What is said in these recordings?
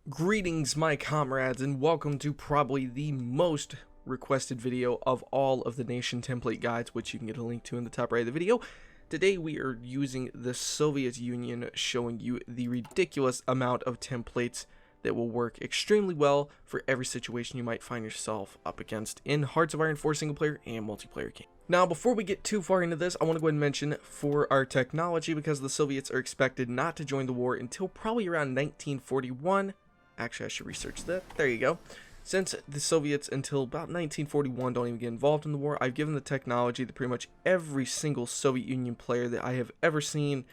Greetings, my comrades, and welcome to probably the most requested video of all of the nation template guides, which you can get a link to in the top right of the video. Today we are using the Soviet Union, showing you the ridiculous amount of templates that will work extremely well for every situation you might find yourself up against in Hearts of Iron 4 single player and multiplayer game. Now, before we get too far into this, I want to go ahead and mention for our technology, because the Soviets are expected not to join the war until probably around 1941. Actually, I should research that. There you go. Since the Soviets until about 1941 don't even get involved in the war, I've given the technology that pretty much every single Soviet Union player that I have ever seen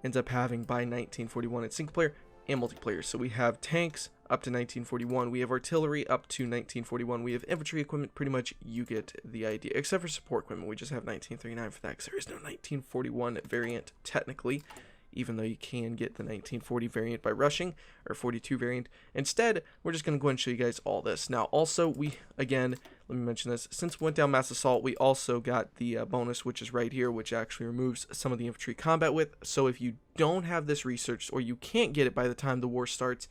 ends up having by 1941 in single player and multiplayer. So we have tanks up to 1941, we have artillery up to 1941, we have infantry equipment. Pretty much you get the idea, except for support equipment. We just have 1939 for that because there is no 1941 variant technically, even though you can get the 1940 variant by rushing, or 42 variant. Instead, we're just going to go ahead and show you guys all this. Now, also, we, again, let me mention this, since we went down mass assault, we also got the bonus, which is right here, which actually removes some of the infantry combat width. So if you don't have this researched, or you can't get it by the time the war starts,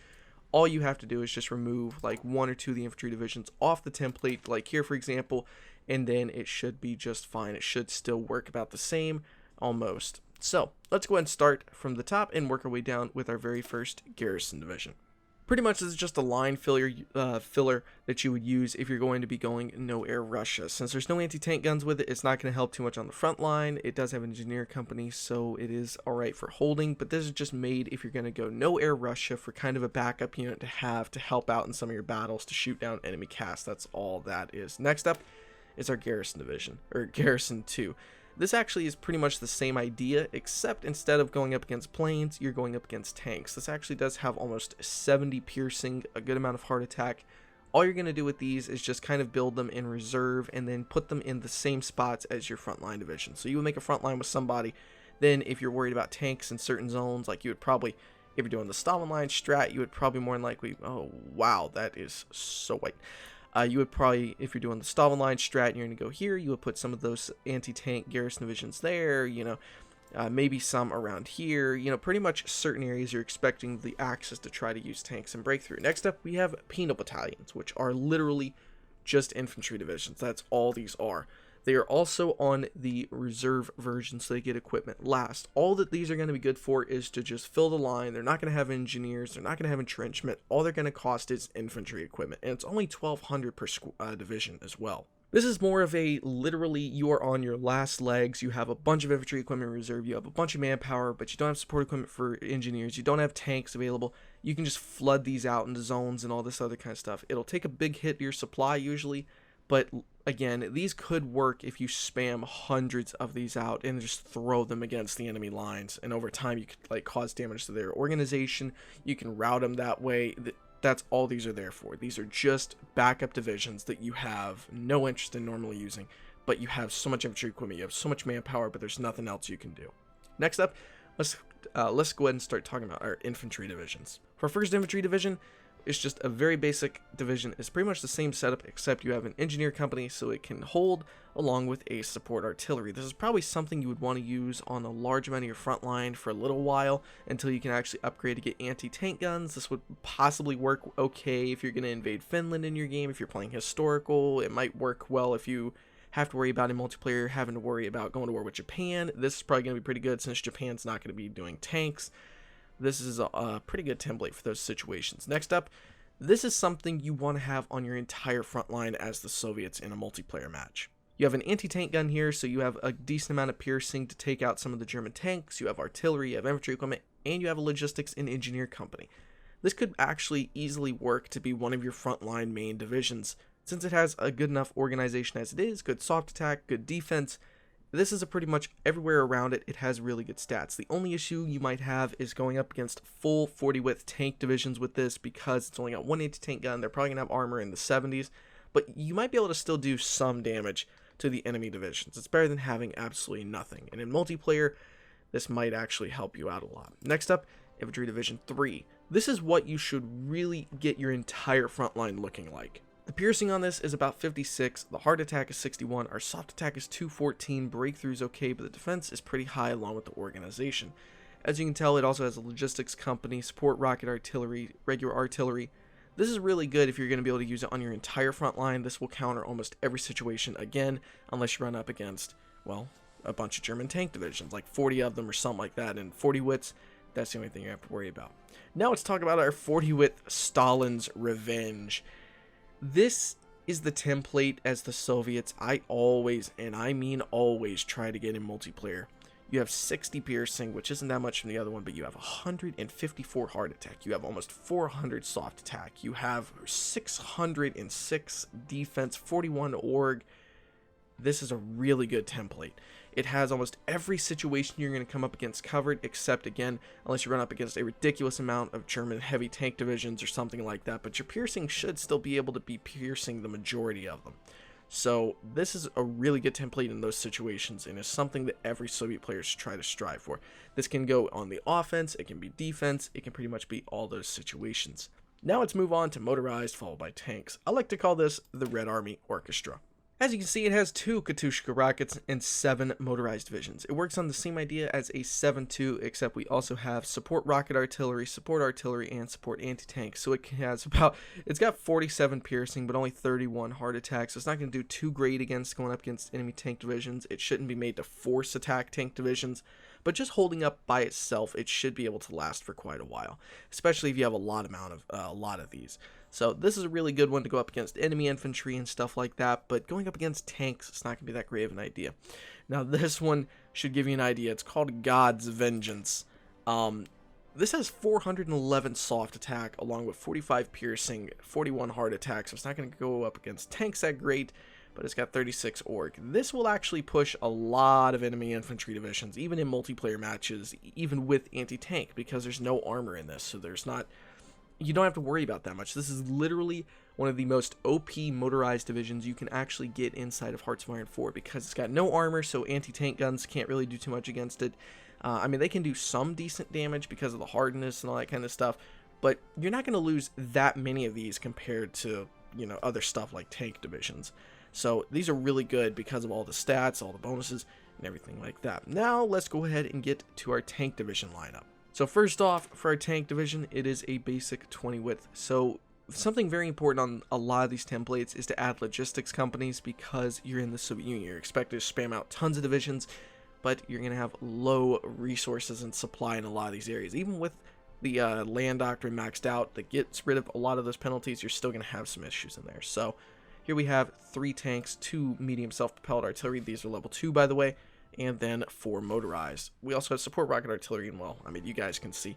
all you have to do is just remove like one or two of the infantry divisions off the template, like here, for example, and then it should be just fine. It should still work about the same, almost. So let's go ahead and start from the top and work our way down with our very first Garrison Division. Pretty much this is just a line filler that you would use if you're going to be going no air Russia. Since there's no anti-tank guns with it, it's not going to help too much on the front line. It does have an engineer company, so it is alright for holding, but this is just made if you're going to go no air Russia, for kind of a backup unit to have to help out in some of your battles to shoot down enemy casts. That's all that is. Next up is our Garrison Division, or Garrison 2. This actually is pretty much the same idea, except instead of going up against planes, you're going up against tanks. This actually does have almost 70 piercing, a good amount of heart attack. All you're going to do with these is just kind of build them in reserve and then put them in the same spots as your frontline division. So you would make a front line with somebody. Then if you're worried about tanks in certain zones, like you would probably, if you're doing the Stalin line strat, you would probably more than likely, oh wow, that is so white. You would probably, if you're doing the Stalin line strat and you're going to go here, you would put some of those anti-tank Garrison Divisions there, you know, maybe some around here, you know, pretty much certain areas you're expecting the Axis to try to use tanks and break through. Next up, we have Penal Battalions, which are literally just infantry divisions. That's all these are. They are also on the reserve version, so they get equipment last. All that these are going to be good for is to just fill the line. They're not going to have engineers. They're not going to have entrenchment. All they're going to cost is infantry equipment, and it's only 1,200 per division as well. This is more of a literally you are on your last legs. You have a bunch of infantry equipment in reserve. You have a bunch of manpower, but you don't have support equipment for engineers. You don't have tanks available. You can just flood these out into zones and all this other kind of stuff. It'll take a big hit to your supply usually, but again, these could work if you spam hundreds of these out and just throw them against the enemy lines, and over time you could like cause damage to their organization. You can route them that way. That's all these are there for. These are just backup divisions that you have no interest in normally using, but you have so much infantry equipment, you have so much manpower, but there's nothing else you can do. Next up, let's go ahead and start talking about our infantry divisions. For our first infantry division, it's just a very basic division. It's pretty much the same setup, except you have an engineer company so it can hold along with a support artillery. This is probably something you would want to use on a large amount of your front line for a little while until you can actually upgrade to get anti-tank guns. This would possibly work okay if you're going to invade Finland in your game. If you're playing historical, it might work well if you have to worry about in multiplayer having to worry about going to war with Japan. This is probably going to be pretty good since Japan's not going to be doing tanks. This is a pretty good template for those situations. Next up, this is something you want to have on your entire front line as the Soviets in a multiplayer match. You have an anti-tank gun here, so you have a decent amount of piercing to take out some of the German tanks. You have artillery, you have infantry equipment, and you have a logistics and engineer company. This could actually easily work to be one of your frontline main divisions, since it has a good enough organization as it is, good soft attack, good defense. This is a pretty much everywhere around it. It has really good stats. The only issue you might have is going up against full 40 width tank divisions with this, because it's only got one anti-tank gun. They're probably going to have armor in the 70s, but you might be able to still do some damage to the enemy divisions. It's better than having absolutely nothing. And in multiplayer, this might actually help you out a lot. Next up, Infantry Division 3. This is what you should really get your entire front line looking like. The piercing on this is about 56, the heart attack is 61, our soft attack is 214, breakthrough's okay, but the defense is pretty high along with the organization. As you can tell, it also has a logistics company, support rocket artillery, regular artillery. This is really good if you're going to be able to use it on your entire front line. This will counter almost every situation again, unless you run up against, well, a bunch of German tank divisions, like 40 of them or something like that, and 40 wits, that's the only thing you have to worry about. Now let's talk about our 40 wit Stalin's Revenge. This is the template as the Soviets I always, and I mean always, try to get in multiplayer. You have 60 piercing, which isn't that much from the other one, but you have 154 hard attack. You have almost 400 soft attack. You have 606 defense, 41 org. This is a really good template. It has almost every situation you're going to come up against covered, except, again, unless you run up against a ridiculous amount of German heavy tank divisions or something like that. But your piercing should still be able to be piercing the majority of them. So this is a really good template in those situations, and is something that every Soviet player should try to strive for. This can go on the offense, it can be defense, it can pretty much be all those situations. Now let's move on to motorized followed by tanks. I like to call this the Red Army Orchestra. As you can see, it has 2 Katyusha rockets and 7 motorized divisions. It works on the same idea as a 7-2, except we also have support rocket artillery, and support anti-tank. So it's got 47 piercing, but only 31 hard attack. So it's not going to do too great against going up against enemy tank divisions. It shouldn't be made to force attack tank divisions, but just holding up by itself, it should be able to last for quite a while, especially if you have a lot of these. So this is a really good one to go up against enemy infantry and stuff like that, but going up against tanks, it's not going to be that great of an idea. Now this one should give you an idea. It's called God's Vengeance. This has 411 soft attack along with 45 piercing, 41 hard attack, so it's not going to go up against tanks that great, but it's got 36 org. This will actually push a lot of enemy infantry divisions, even in multiplayer matches, even with anti-tank, because there's no armor in this, so you don't have to worry about that much. This is literally one of the most OP motorized divisions you can actually get inside of Hearts of Iron 4, because it's got no armor, so anti-tank guns can't really do too much against it. I mean, they can do some decent damage because of the hardness and all that kind of stuff, but you're not going to lose that many of these compared to, other stuff like tank divisions. So these are really good because of all the stats, all the bonuses, and everything like that. Now let's go ahead and get to our tank division lineup. So first off, for our tank division, it is a basic 20 width. So something very important on a lot of these templates is to add logistics companies, because you're in the Soviet Union. You're expected to spam out tons of divisions, but you're going to have low resources and supply in a lot of these areas. Even with the land doctrine maxed out that gets rid of a lot of those penalties, you're still going to have some issues in there. So here we have 3 tanks, 2 medium self-propelled artillery. These are level 2, by the way. And then 4 motorized. We also have support rocket artillery, and well, I mean, you guys can see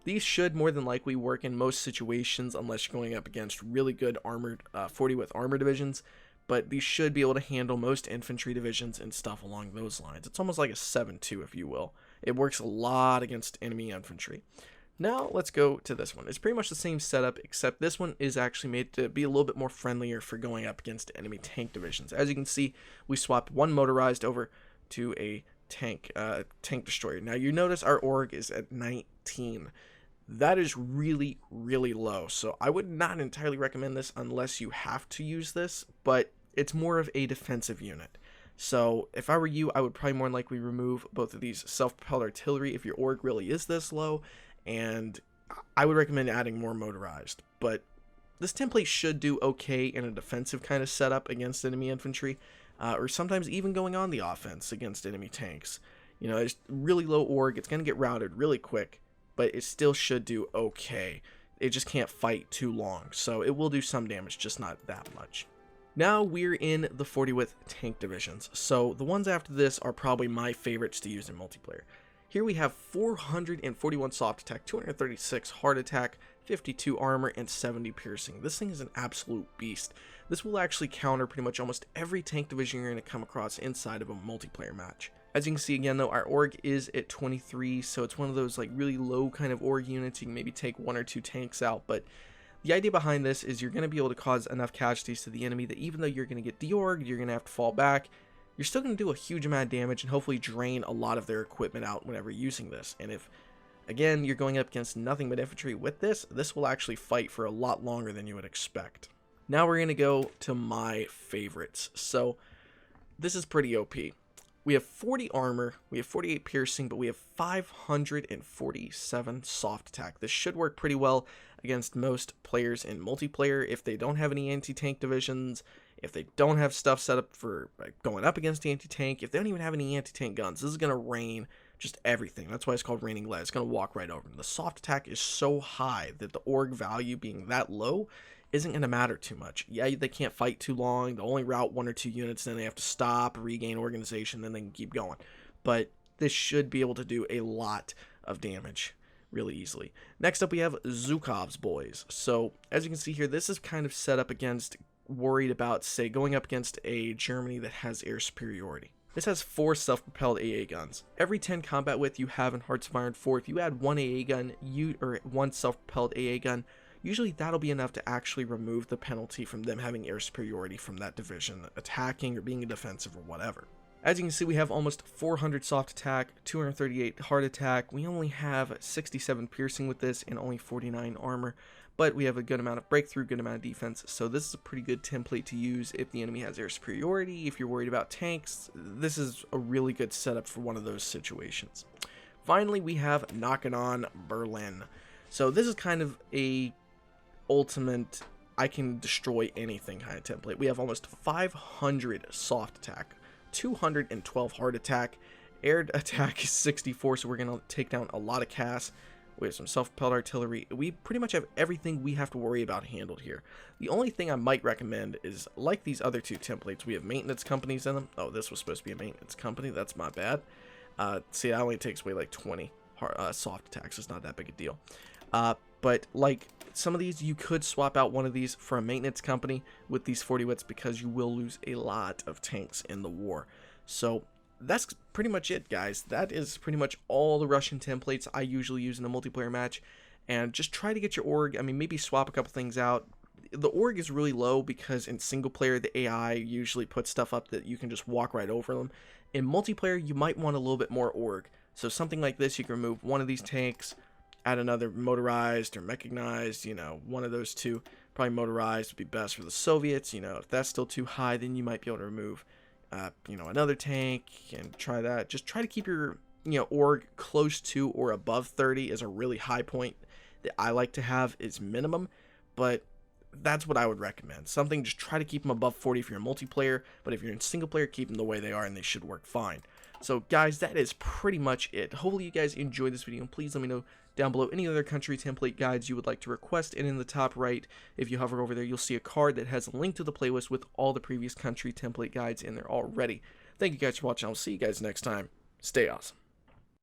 these should more than likely work in most situations, unless you're going up against really good armored 40 with armor divisions, but these should be able to handle most infantry divisions and stuff along those lines. It's almost like a 7-2, if you will. It works a lot against enemy infantry. Now let's go to this one. It's pretty much the same setup, except this one is actually made to be a little bit more friendlier for going up against enemy tank divisions. As you can see, we swapped 1 motorized over to a tank destroyer. Now you notice our org is at 19. That is really, really low. So I would not entirely recommend this unless you have to use this, but it's more of a defensive unit. So if I were you, I would probably more than likely remove both of these self-propelled artillery if your org really is this low, and I would recommend adding more motorized. But this template should do okay in a defensive kind of setup against enemy infantry. Or sometimes even going on the offense against enemy tanks. It's really low org, it's going to get routed really quick, but it still should do okay. It just can't fight too long, so it will do some damage, just not that much. Now we're in the 40 width tank divisions, so the ones after this are probably my favorites to use in multiplayer. Here we have 441 soft attack, 236 hard attack, 52 armor, and 70 piercing. This thing is an absolute beast. This will actually counter pretty much almost every tank division you're going to come across inside of a multiplayer match. As you can see again though, our org is at 23, so it's one of those like really low kind of org units. You can maybe take 1 or 2 tanks out, but the idea behind this is you're going to be able to cause enough casualties to the enemy that even though you're going to get de-orged, you're going to have to fall back, you're still going to do a huge amount of damage and hopefully drain a lot of their equipment out whenever using this. And if, again, you're going up against nothing but infantry with this will actually fight for a lot longer than you would expect. Now we're going to go to my favorites. So this is pretty OP. we have 40 armor, we have 48 piercing, but we have 547 soft attack. This should work pretty well against most players in multiplayer if they don't have any anti-tank divisions, if they don't have stuff set up for going up against anti-tank, if they don't even have any anti-tank guns. This is going to rain just everything. That's why it's called raining lead. It's going to walk right over them. The soft attack is so high that the org value being that low isn't going to matter too much. Yeah, they can't fight too long. They'll only route 1 or 2 units, then they have to stop, regain organization, then they can keep going. But this should be able to do a lot of damage really easily. Next up, we have Zhukov's boys. So, as you can see here, this is kind of set up against, worried about, say, going up against a Germany that has air superiority. This has 4 self-propelled AA guns. Every 10 combat width you have in Hearts of Iron 4, if you add 1 AA gun, or 1 self-propelled AA gun, usually that'll be enough to actually remove the penalty from them having air superiority from that division attacking or being defensive or whatever. As you can see, we have almost 400 soft attack, 238 hard attack. We only have 67 piercing with this and only 49 armor, but we have a good amount of breakthrough, good amount of defense, so this is a pretty good template to use if the enemy has air superiority. If you're worried about tanks, this is a really good setup for one of those situations. Finally, we have Knocking on Berlin. So this is kind of a ultimate I can destroy anything kind of template. We have almost 500 soft attack, 212 hard attack, air attack is 64, so we're going to take down a lot of CAS. We have some self-propelled artillery. We pretty much have everything we have to worry about handled here. The only thing I might recommend is, like these other 2 templates, we have maintenance companies in them. Oh, this was supposed to be a maintenance company. That's my bad. See, that only takes away like 20 soft attacks. It's not that big a deal. But like some of these, you could swap out one of these for a maintenance company with these 40 wits because you will lose a lot of tanks in the war. So that's pretty much it, guys. That is pretty much all the Russian templates I usually use in a multiplayer match. And just try to get your org. I mean, maybe swap a couple things out. The org is really low because in single player, the AI usually puts stuff up that you can just walk right over them. In multiplayer, you might want a little bit more org. So something like this, you can remove one of these tanks, add another motorized or mechanized, you know, one of those 2. Probably motorized would be best for the Soviets. You know, if that's still too high, then you might be able to remove, you know, another tank and try that. Just try to keep your, you know, org close to or above 30 is a really high point that I like to have is minimum, but that's what I would recommend. Something, just try to keep them above 40 if you're in multiplayer, but if you're in single player, keep them the way they are and they should work fine. So guys, that is pretty much it. Hopefully you guys enjoyed this video, and please let me know down below any other country template guides you would like to request, and in the top right, if you hover over there, you'll see a card that has a link to the playlist with all the previous country template guides in there already. Thank you guys for watching. I'll see you guys next time. Stay awesome.